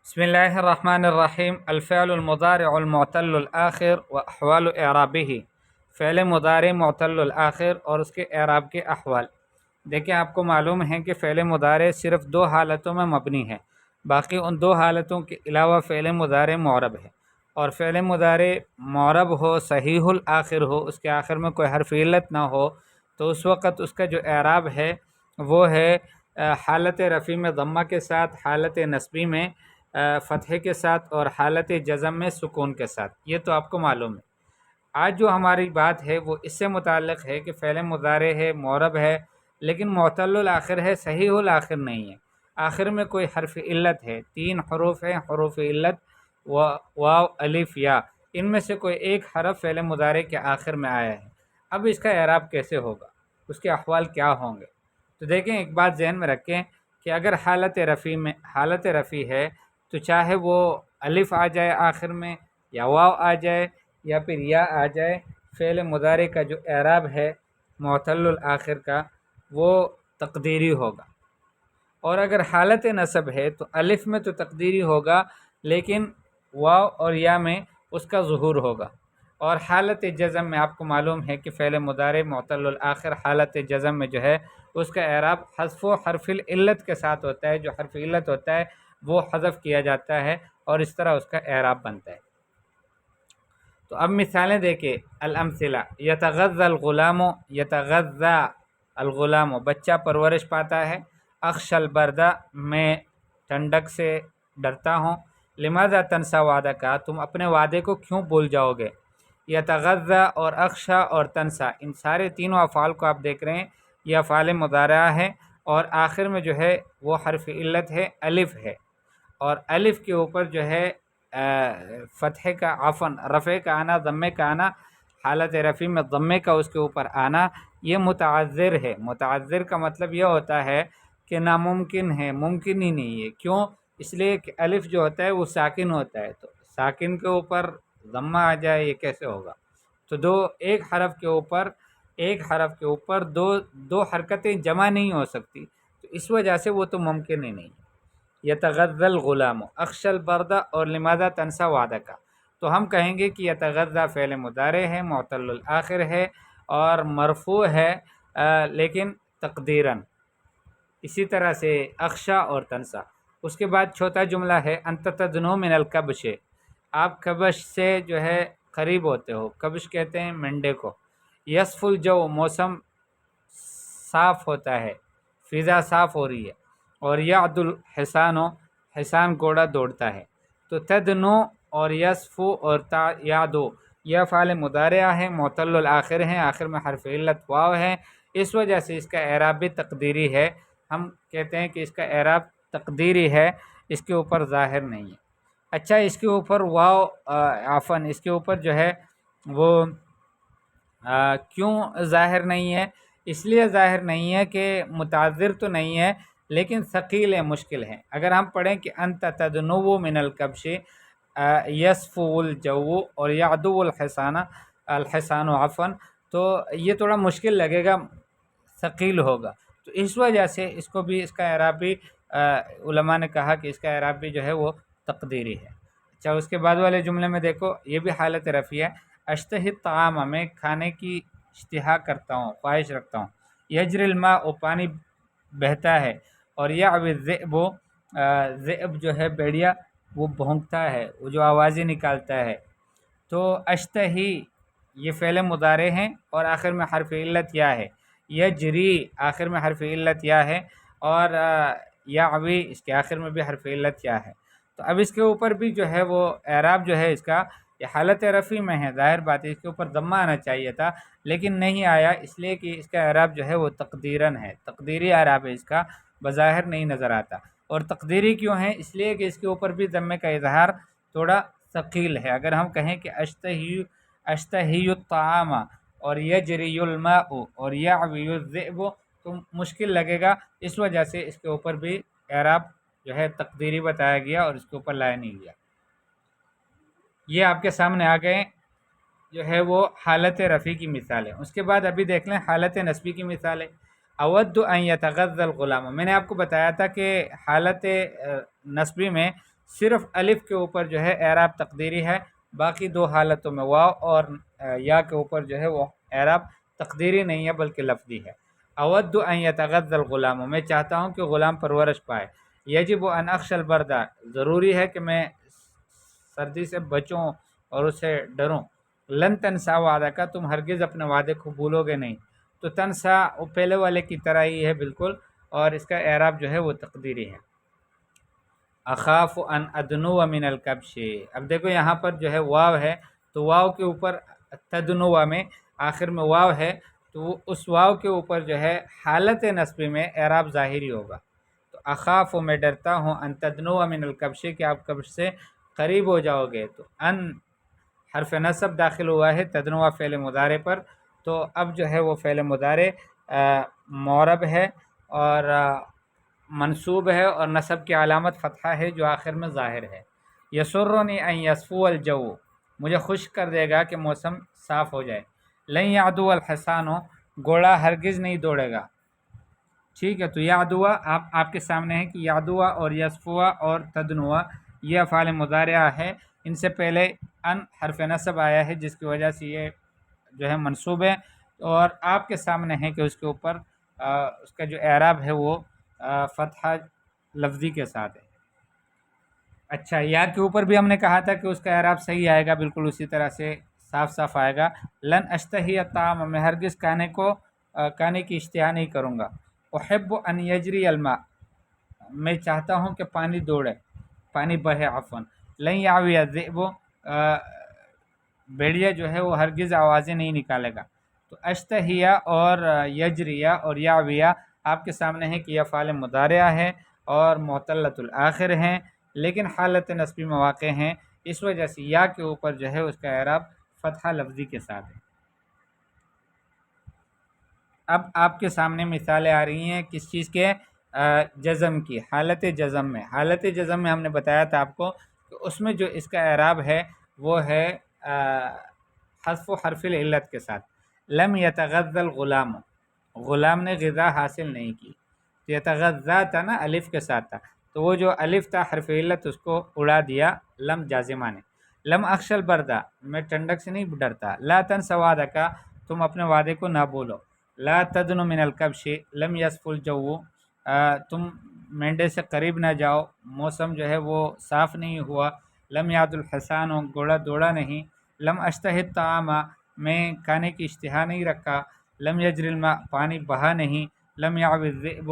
بسم اللہ الرحمن الرحیم الفعل المضارع المعتل الآخر و احوال اعرابہ۔ فعل مضارع معتل الآخر اور اس کے اعراب کے احوال۔ دیکھیں، آپ کو معلوم ہے کہ فعل مضارع صرف دو حالتوں میں مبنی ہے، باقی ان دو حالتوں کے علاوہ فعل مضارع معرب ہے۔ اور فعل مضارع معرب ہو، صحیح الآخر ہو، اس کے آخر میں کوئی حرف علت نہ ہو، تو اس وقت اس کا جو اعراب ہے وہ ہے حالت رفع میں ضمہ کے ساتھ، حالت نصبی میں فتحے کے ساتھ، اور حالت جزم میں سکون کے ساتھ۔ یہ تو آپ کو معلوم ہے۔ آج جو ہماری بات ہے وہ اس سے متعلق ہے کہ فعل مضارع ہے، معرب ہے، لیکن معتل الآخر ہے، صحیح الآخر نہیں ہے۔ آخر میں کوئی حرف علت ہے، 3 حروف ہیں، حروف علت واو الف یا، ان میں سے کوئی ایک حرف فعل مضارع کے آخر میں آیا ہے۔ اب اس کا اعراب کیسے ہوگا، اس کے احوال کیا ہوں گے؟ تو دیکھیں، ایک بات ذہن میں رکھیں کہ اگر حالت رفع ہے تو چاہے وہ الف آ جائے آخر میں، یا واو آ جائے، یا پھر یا آ جائے، فعل مضارع کا جو اعراب ہے معتل الآخر کا وہ تقدیری ہوگا۔ اور اگر حالت نصب ہے تو الف میں تو تقدیری ہوگا، لیکن واو اور یا میں اس کا ظہور ہوگا۔ اور حالت جزم میں آپ کو معلوم ہے کہ فعل مضارع معتل الآخر حالت جزم میں جو ہے اس کا اعراب حذف و حرف العلت کے ساتھ ہوتا ہے۔ جو حرف علت ہوتا ہے وہ حذف کیا جاتا ہے، اور اس طرح اس کا اعراب بنتا ہے۔ تو اب مثالیں دیکھیں، الامثلہ: یتغذی الغلام، یتغذی الغلام، بچہ پرورش پاتا ہے۔ اخشی البرد، میں ٹھنڈک سے ڈرتا ہوں۔ لماذا تنسى وعدک، تم اپنے وعدے کو کیوں بھول جاؤ گے؟ یتغذی اور اخشی اور تنسى، ان سارے تینوں افعال کو آپ دیکھ رہے ہیں، یہ افعال مضارعہ ہے، اور آخر میں جو ہے وہ حرف علت ہے، الف ہے، اور الف کے اوپر جو ہے فتحے کا رفع کا آنا، ضمے کا آنا، حالت رفع میں ضمے کا اس کے اوپر آنا، یہ متعذر ہے۔ متعذر کا مطلب یہ ہوتا ہے کہ ناممکن ہے، ممکن ہی نہیں ہے۔ کیوں؟ اس لیے کہ الف جو ہوتا ہے وہ ساکن ہوتا ہے، تو ساکن کے اوپر ضمہ آ جائے، یہ کیسے ہوگا؟ تو ایک حرف کے اوپر دو حرکتیں جمع نہیں ہو سکتی، تو اس وجہ سے وہ تو ممکن ہی نہیں ہے۔ یتغذی الغلام، اخشی البرد اور لماذا تنسى وعدک، تو ہم کہیں گے کہ یتغذی فعل مضارع ہے، معتل الآخر ہے، اور مرفوع ہے لیکن تقدیراً۔ اسی طرح سے اخشی اور تنسى۔ اس کے بعد چھوٹا جملہ ہے، انت تدنو من الکبش، آپ کبش سے جو ہے قریب ہوتے ہو۔ کبش کہتے ہیں منڈے کو۔ یصف الجو، موسم صاف ہوتا ہے، فضا صاف ہو رہی ہے۔ اور یعد الحصان، حصان گھوڑا دوڑتا ہے۔ تو تدنو اور یصف اور یعدو، یہ افعال مضارعہ ہیں، معتل الآخر ہیں، آخر میں حرف علت واو ہے، اس وجہ سے اس کا اعراب بھی تقدیری ہے۔ ہم کہتے ہیں کہ اس کا اعراب تقدیری ہے، اس کے اوپر ظاہر نہیں ہے۔ اچھا، اس کے اوپر واو اس کے اوپر جو ہے وہ کیوں ظاہر نہیں ہے؟ اس لیے ظاہر نہیں ہے کہ متعذر تو نہیں ہے، لیکن ثقیل ہے، مشکل ہے۔ اگر ہم پڑھیں کہ انت تدنو من الکبش یصف الجو اور یعدو الحصان عفوا، تو یہ تھوڑا مشکل لگے گا، ثقیل ہوگا، تو اس وجہ سے اس کو بھی، اس کا اعراب بھی علماء نے کہا کہ اس کا اعراب بھی جو ہے وہ تقدیری ہے۔ اچھا، اس کے بعد والے جملے میں دیکھو، یہ بھی حالت رفع ہے۔ اشتہی الطعام، میں کھانے کی اشتہا کرتا ہوں، خواہش رکھتا ہوں۔ یجری الماء، پانی بہتا ہے۔ اور یعوی الذئب، ذئب جو ہے بھیڑیا، وہ بھونکتا ہے، وہ جو آوازیں نکالتا ہے۔ تو اشتہی یہ فعل مضارع ہیں، اور آخر میں حرف علت یا ہے۔ یجری آخر میں حرف علت یا ہے، اور یعوی اس کے آخر میں بھی حرف علت یا ہے۔ تو اب اس کے اوپر بھی جو ہے وہ اعراب جو ہے اس کا، یہ حالت رفع میں ہے، ظاہر بات ہے اس کے اوپر ضمہ آنا چاہیے تھا، لیکن نہیں آیا، اس لیے کہ اس کا اعراب جو ہے وہ تقدیراً ہے، تقدیری اعراب ہے اس کا، بظاہر نہیں نظر آتا۔ اور تقدیری کیوں ہے؟ اس لیے کہ اس کے اوپر بھی ضمے کا اظہار تھوڑا ثقیل ہے۔ اگر ہم کہیں کہ اشتہی الطعام اور یجری الماء اور یعوی الذئب، تو مشکل لگے گا، اس وجہ سے اس کے اوپر بھی اعراب جو ہے تقدیری بتایا گیا، اور اس کے اوپر لایا نہیں گیا۔ یہ آپ کے سامنے آ گئے جو ہے وہ حالت رفع کی مثالیں۔ اس کے بعد ابھی دیکھ لیں حالت نصبی کی مثالیں۔ اود ان یتغذی الغلام، میں نے آپ کو بتایا تھا کہ حالت نصبی میں صرف الف کے اوپر جو ہے اعراب تقدیری ہے، باقی دو حالتوں میں واو اور یا کے اوپر جو ہے وہ اعراب تقدیری نہیں ہے بلکہ لفظی ہے۔ اود ان یتغذى الغلام، میں چاہتا ہوں کہ غلام پرورش پائے۔ یجب ان اخشى البرد، ضروری ہے کہ میں سردی سے بچوں اور اسے ڈروں۔ لن تنسا وعدہ کا، تم ہرگز اپنے وعدے کو بھولو گے نہیں۔ تو تنسا وہ پہلے والے کی طرح ہی ہے بالکل، اور اس کا اعراب جو ہے وہ تقدیری ہے۔ اخاف ان ادنو من الکبش، اب دیکھو یہاں پر جو ہے واو ہے، تو واو کے اوپر تدنو میں آخر میں واو ہے، تو اس واو کے اوپر جو ہے حالت نصبی میں اعراب ظاہری ہوگا۔ تو اخاف، میں ڈرتا ہوں، ان تدنو من الکبش، کہ آپ کبش سے قریب ہو جاؤ گے۔ تو ان حرف نصب داخل ہوا ہے تدنو فعل مضارع پر، تو اب جو ہے وہ فعل مضارع معرب ہے اور منصوب ہے، اور نصب کی علامت فتحہ ہے جو آخر میں ظاہر ہے۔ یسرنی ان یصفو الجو، مجھے خوش کر دے گا کہ موسم صاف ہو جائے۔ لن یعدو الحصان، گھوڑا ہرگز نہیں دوڑے گا۔ ٹھیک ہے، تو یعدوا آپ کے سامنے ہے کہ یعدوا اور یصفوا اور تدنوا یہ افعال مضارعہ ہے، ان سے پہلے ان حرف نصب آیا ہے جس کی وجہ سے یہ جو ہے منصوب ہے، اور آپ کے سامنے ہے کہ اس کے اوپر اس کا جو اعراب ہے وہ فتحہ لفظی کے ساتھ ہے۔ اچھا، یا کے اوپر بھی ہم نے کہا تھا کہ اس کا اعراب صحیح آئے گا، بالکل اسی طرح سے صاف صاف آئے گا۔ لن اشتہی الطعام، میں ہرگز کھانے کی اشتہا نہیں کروں گا۔ احب ان یجری الماء، میں چاہتا ہوں کہ پانی دوڑے، پانی بہے، عفواً۔ لن یعوی الذئب، بھیڑیا جو ہے وہ ہرگز آوازیں نہیں نکالے گا۔ تو اشتہیا اور یجریہ اور یعویہ آپ کے سامنے ہے کہ یہ افعال مضارعہ ہے اور معتلۃ الآخر ہیں، لیکن حالت نصبی مواقع ہیں، اس وجہ سے یا کے اوپر جو ہے اس کا اعراب فتحہ لفظی کے ساتھ ہے۔ اب آپ کے سامنے مثالیں آ رہی ہیں کس چیز کے؟ جزم کی، حالت جزم میں۔ حالت جزم میں ہم نے بتایا تھا آپ کو کہ اس میں جو اس کا اعراب ہے وہ ہے حذف حرف العلت کے ساتھ۔ لم یتغذى الغلام، غلام نے غذا حاصل نہیں کی، تو یتغذى تھا نا، الف کے ساتھ تھا، تو وہ جو الف تھا حرف علت اس کو اڑا دیا لم جازمہ نے۔ لم اخشى البرد، میں ٹھنڈک سے نہیں ڈرتا۔ لا تنس وعدک، تم اپنے وعدے کو نہ بولو۔ لا تدن من الکبش، لم یصف الجو، تم مینڈے سے قریب نہ جاؤ، موسم جو ہے وہ صاف نہیں ہوا۔ لم یعد الحصان، گھوڑا دوڑا نہیں۔ لم اشتہی الطعام، میں کھانے کی اشتہا نہیں رکھا۔ لم یجری الماء، پانی بہا نہیں۔ لم یعوی الذئب،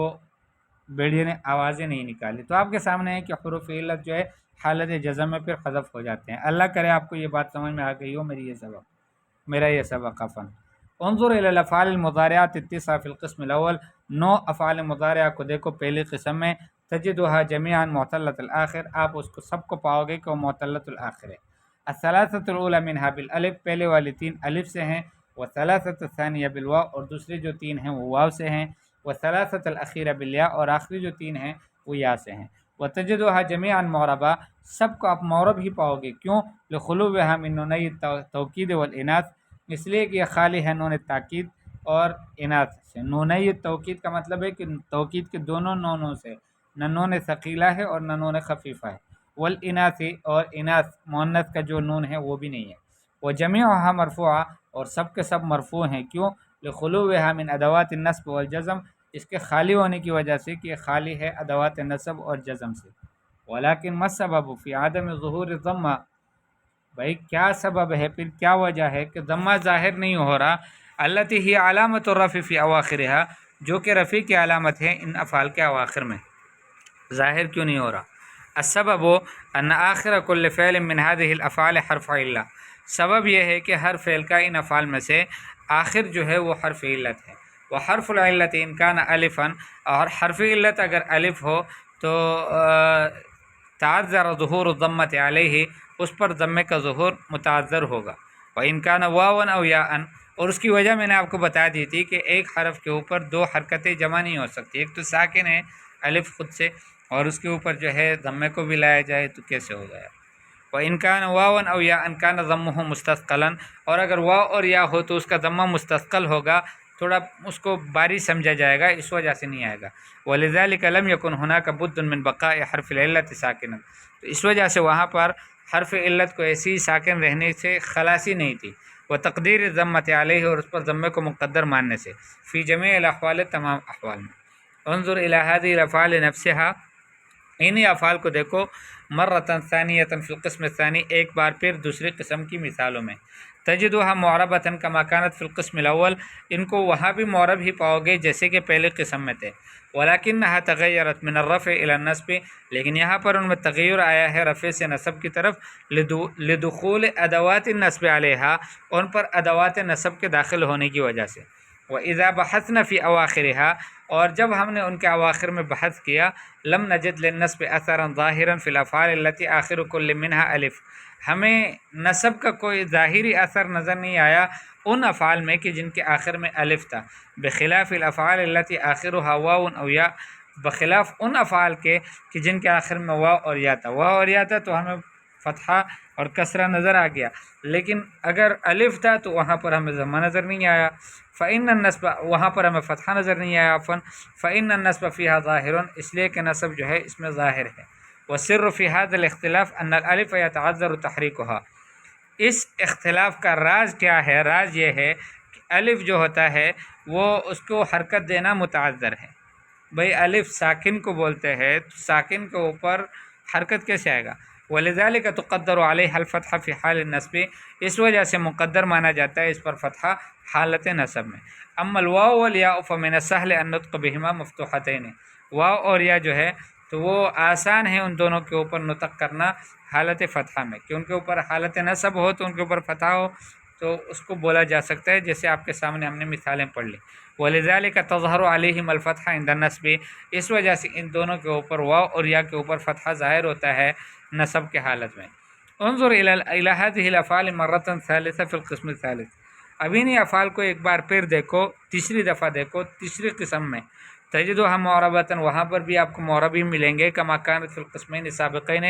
بھیڑیے نے آوازیں نہیں نکالی۔ تو آپ کے سامنے ہے کہ حروف علت جو ہے حالت جزم میں پھر حذف ہو جاتے ہیں۔ اللہ کرے آپ کو یہ بات سمجھ میں آ گئی ہو، میرا یہ سبق عفواً۔ انظر الى الافعال المضارعات التسعة في القسم الاول، 9 افعال مضارعہ کو دیکھو پہلی قسم میں، تجدها جميعا معتلۃ الآخر، آپ اس کو سب کو پاؤ گے کہ وہ معتلۃ الآخر ہے۔ الثلاثة الاولى منها بالالف، پہلے والی 3 الف سے ہیں، والثلاثة الثانية بالواو، اور دوسری جو 3 ہیں وہ واو سے ہیں، والثلاثة الأخيرة بالياء، اور آخری جو 3 ہیں وہ یا سے ہیں۔ وتجدها جميعا معربا، سب کو آپ معرب ہی پاؤ گے، کیوں؟ لخلوها من نوني التوکید والاناث، اس لیے کہ یہ خالی ہے نون تاکید اور اناث سے۔ نونی توکید کا مطلب ہے کہ توکید کے دونوں نونوں سے، نہ نون ثقیلہ ہے اور نہ نون خفیفہ ہے۔ والاناث، اور اناث مؤنث کا جو نون ہے وہ بھی نہیں ہے۔ وجميعها مرفوعہ، اور سب کے سب مرفوع ہیں، کیوں؟ لخلوها من ادوات النصب والجزم، اس کے خالی ہونے کی وجہ سے کہ یہ خالی ہے ادوات نصب اور جزم سے۔ ولكن ما السبب في عدم ظهور الضمہ، بھائی کیا سبب ہے، پھر کیا وجہ ہے کہ ضمہ ظاہر نہیں ہو رہا؟ التي هي علامت الرفع في اواخرها، جو کہ رفع کی علامت ہے ان افعال کے اواخر میں، ظاہر کیوں نہیں ہو رہا؟ السبب ان آخر كل فعل من هذه الافعال حرف علہ، سبب یہ ہے کہ ہر فعل کا ان افعال میں سے آخر جو ہے وہ حرف علت ہے۔ وحرف العلت ان كان الفا، اور حرف علت اگر الف ہو تو تعذر ظہور الضمۃ علیہ، اس پر ضمے کا ظہور متعذر ہوگا۔ وان كان واوا او یاء، اور اس کی وجہ میں نے آپ کو بتا دی تھی کہ ایک حرف کے اوپر 2 حرکتیں جمع نہیں ہو سکتی، ایک تو ساکن ہے الف خود سے، اور اس کے اوپر جو ہے ضمے کو بھی لایا جائے تو کیسے ہو گیا؟ وان كان واوا او یاء كان ضمه مستثقلا، اور اگر واو اور یا ہو تو اس کا ضمہ مستثقل ہوگا۔ تھوڑا اس کو باری سمجھا جائے گا، اس وجہ سے نہیں آئے گا۔ وَلِذَلِكَ لَمْ يَكُنْ هُنَاكَ بُدٌّ مِّن بَقَاءِ حرف العلت ساکنا، تو اس وجہ سے وہاں پر حرف علت کو ایسی ہی ساکن رہنے سے خلاصی نہیں تھی، وتقدیر الضمۃ علیہ، اور اس پر ضمے کو مقدر ماننے سے، فی جمیع الاحوال، تمام احوال میں۔ انظر الی هذه الافعال نفسها، انہی افعال کو دیکھو، مرتن ثانیتن فی القسم الثانی، ایک بار پھر دوسری قسم کی مثالوں میں، تجدها معربتن کما کانت فی القسم الاول، ان کو وہاں بھی معرب ہی پاؤ گے جیسے کہ پہلے قسم میں تھے، ولکنها تغیرت من الرفع الى النصب، لیکن یہاں پر ان میں تغیر آیا ہے رفع سے نصب کی طرف، لدخول ادوات النصب علیہا، ان پر ادوات نصب کے داخل ہونے کی وجہ سے، وَإِذَا بَحَثْنَا فِي أَوَاخِرِهَا، اور جب ہم نے ان کے اواخر میں بحث کیا، لم نجد للنصب اثرا ظاہرا فی الافعال التي آخر كل منها الف، ہمیں نصب کا کوئی ظاہری اثر نظر نہیں آیا ان افعال میں کہ جن کے آخر میں الف تھا، بخلاف الافعال التي آخرها واو او یا، بخلاف ان افعال کے کہ جن کے آخر میں واو اور یا تھا، واو اور یا تھا تو ہمیں فتحہ اور کسرہ نظر آ گیا، لیکن اگر الف تھا تو وہاں پر ہمیں ضمہ نظر نہیں آیا، فإن النصب، وہاں پر ہمیں فتحہ نظر نہیں آیا عفواً، فإن النصب فيها ظاہر، اس لیے کہ نصب جو ہے اس میں ظاہر ہے، والسر في هذا الاختلاف ان الالف يتعذر تحریکها، اس اختلاف کا راز کیا ہے؟ راز یہ ہے کہ الف جو ہوتا ہے وہ اس کو حرکت دینا متعذر ہے، بھئی الف ساکن کو بولتے ہیں تو ساکن کے اوپر حرکت کیسے آئے گا؟ وَلِذَلِكَ تُقَدَّرُ عَلَيْهَا الْفَتْحَ فِي حال النصب، اس وجہ سے مقدر مانا جاتا ہے اس پر فتحہ حالت نصب میں۔ اما الواو والیاء فمن السهل ان نطق بهما مفتوحتین، واو اور یا جو ہے تو وہ آسان ہے ان دونوں کے اوپر نطق کرنا حالت فتحہ میں، کہ ان کے اوپر حالت نصب ہو تو ان کے اوپر فتحہ ہو تو اس کو بولا جا سکتا ہے، جیسے آپ کے سامنے ہم نے مثالیں پڑھ لی۔ وَلِذَلِكَ تَظْهَرُ عَلَيْهِمَ الْفَتْحَ عِنْدَ النَّصْبِ، اس وجہ سے ان دونوں کے اوپر واو اور یا کے اوپر فتحہ ظاہر ہوتا ہے نصب کے حالت میں۔ انظر الی هذه الافعال مرة ثالثة في القسم الثالث، اب انہی افعال کو ایک بار پھر دیکھو، تیسری دفعہ دیکھو، تیسری قسم میں، تجدها معربۃ، وہاں پر بھی آپ کو معرب ہی ملیں گے، کما کانت فی القسمین السابقین،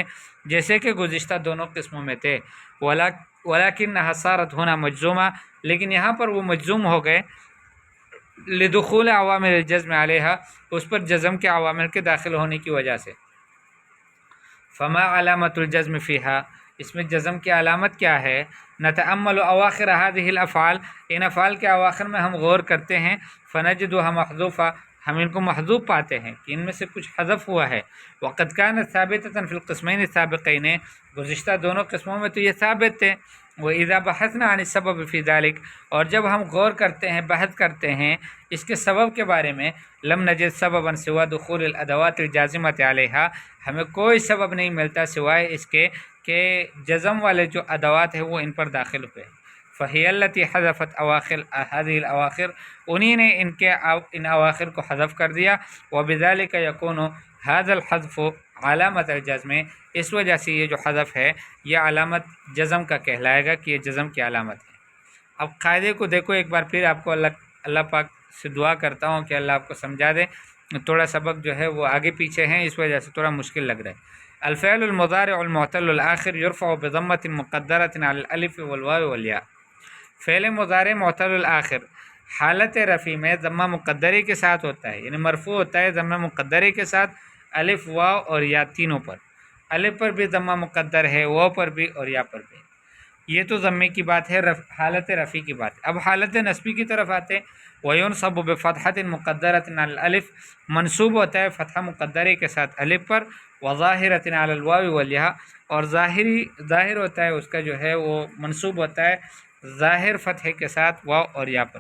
جیسے کہ گزشتہ دونوں قسموں میں تھے، ولکنها صارت هنا مجزومہ، لیکن یہاں پر وہ مجزوم ہو گئے، لدخول عوامل الجزم علیہا، اس پر جزم کے عوامل کے داخل ہونے کی وجہ سے۔ فما علامت الجزم فیہا، اس میں جزم کی علامت کیا ہے؟ نتأمل اواخر هذه الافعال، ان افعال کے اواخر میں ہم غور کرتے ہیں، فنجدها محذوفہ، ہم ان کو محذوف پاتے ہیں کہ ان میں سے کچھ حذف ہوا ہے، وقد كانت ثابتة في القسمين السابقين، گزشتہ دونوں قسموں میں تو یہ ثابت تھے، وإذا بحثنا عن السبب في ذلك، اور جب ہم غور کرتے ہیں، بحث کرتے ہیں اس کے سبب کے بارے میں، لم نجد سببا سوى دخول الادوات الجازمة عليها، ہمیں کوئی سبب نہیں ملتا سوائے اس کے کہ جزم والے جو ادوات ہیں وہ ان پر داخل ہوئے، فهي التي حذفت اواخر هذه الاواخر، انہی نے ان اواخر کو حذف کر دیا، وبذلك يكون هذا الحذف علامت الجزم، اس وجہ سے یہ جو حذف ہے یہ علامت جزم کا کہلائے گا کہ یہ جزم کی علامت ہے۔ اب قاعدے کو دیکھو ایک بار پھر، آپ کو اللہ پاک سے دعا کرتا ہوں کہ اللہ آپ کو سمجھا دے، تھوڑا سبق جو ہے وہ آگے پیچھے ہیں اس وجہ سے تھوڑا مشکل لگ رہا ہے۔ الفعل المضارع المعتل الآخر يرفع بضمة مقدرة على الالف والواو والياء، فعل مضارع معتل الآخر حالت رفع میں ضمہ مقدرے کے ساتھ ہوتا ہے، یعنی مرفوع ہوتا ہے ضمہ مقدرے کے ساتھ، الف، واو اور یا تینوں پر، الف پر بھی ضمہ مقدر ہے، واو پر بھی اور یا پر بھی، یہ تو ضمے کی بات ہے، حالت رفع کی بات ہے۔ اب حالت نصبی کی طرف آتے ہیں، وَيُنْصَبُ بِفَتْحَةٍ مُقَدَّرَةٍ عَلَى الْأَلِف، منصوب ہوتا ہے فتحہ مقدرے کے ساتھ الف پر، وَظَاهِرَةٍ عَلَى الْوَاوِ وَالْيَاءِ، اور ظاہر ہوتا ہے اس کا جو ہے وہ منصوب ہوتا ہے ظاہر فتحے کے ساتھ واو اور یا پر،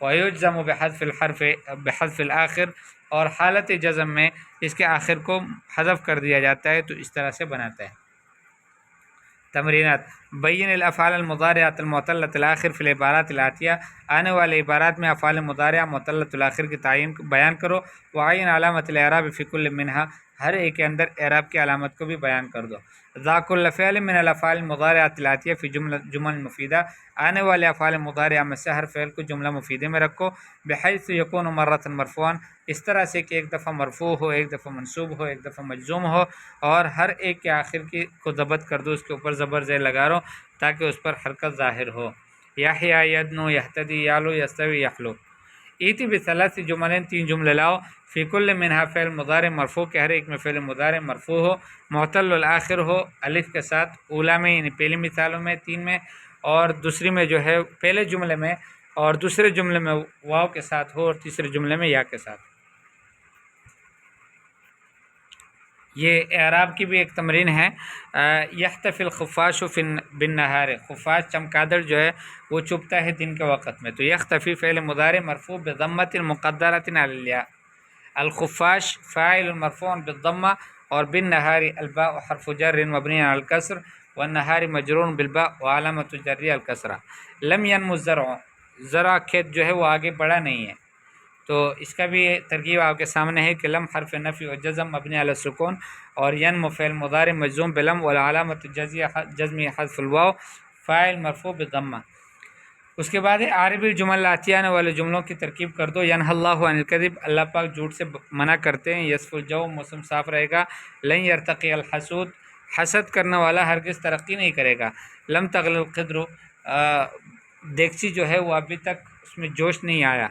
وَيُجْزَمُ بِحَذْفِ الْآخِرِ، اور حالت جزم میں اس کے آخر کو حذف کر دیا جاتا ہے، تو اس طرح سے بناتا ہے۔ تمرینات، بین الافعال المضارعۃ المعتلۃ الآخر فی العبارات الآتیہ، آنے والے عبارات میں افعال مضارعہ معتلۃ الآخر کی تعین بیان کرو، وعین علامت الاعراب فی کل منہا، ہر ایک کے اندر اعراب کی علامت کو بھی بیان کر دو۔ ذاک الفعل من الافعال المضارعۃ الآتیہ فی جمل مفیدہ، آنے والے افعال مضارعہ میں سے ہر فعل کو جملہ مفیدے میں رکھو، بحیث یکون مرۃ مرفوعا، اس طرح سے کہ ایک دفعہ مرفوع ہو، ایک دفعہ منصوب ہو، ایک دفعہ مجزوم ہو، اور ہر ایک کے آخر کی کو ضبط کر دو، اس کے اوپر زبر زیر لگا رہو تاکہ اس پر حرکت ظاہر ہو۔ یحییٰ، یدنو، یہتدی، یعلو، یستوی، یحلو، ایتی بثلاث جملین، 3 جملے لاؤ، فی کل منہا فعل مضارع مرفوع کہ ہر ایک میں فعل مضارع مرفوع ہو، معتل الآخر ہو الف کے ساتھ، اولا میں یعنی پہلی مثالوں میں 3 میں، اور دوسری میں جو ہے پہلے جملے میں اور دوسرے جملے میں واو کے ساتھ ہو اور تیسرے جملے میں یا کے ساتھ۔ یہ اعراب کی بھی ایک تمرین ہے۔ یختفی الخفاش فی بالنہار، خفاش چمگادڑ جو ہے وہ چپتا ہے دن کے وقت میں، تو یختفی فعل مضارع مرفوع بضمۃ مقدرۃ علی الیاء، الخفاش فاعل مرفوع بالضمہ، اور بالنہار الباء حرف جر مبنی علی الکسر، والنہار مجرور بالباء وعلامۃ جرہ الکسرہ۔ لم ینمو الزرع، زرع کھیت جو ہے وہ آگے بڑھا نہیں ہے، تو اس کا بھی ترکیب آپ کے سامنے ہے کہ لم حرف نفی و جزم مبنی علی السکون، اور ینمو فعل مضارع مجزوم بلم والعلامۃ جزمی حذف الواو، فاعل مرفوع بالضمہ۔ اس کے بعد عاربی الجمل آتی آنے والے جملوں کی ترکیب کر دو۔ ینہی اللہ عن الکذب، اللہ پاک جھوٹ سے منع کرتے ہیں۔ یصف الجو، موسم صاف رہے گا۔ لن یرتقی الحسود، حسد کرنے والا ہرگز ترقی نہیں کرے گا۔ لم تغل القدر، دیگچی جو ہے وہ ابھی تک اس میں جوش نہیں آیا۔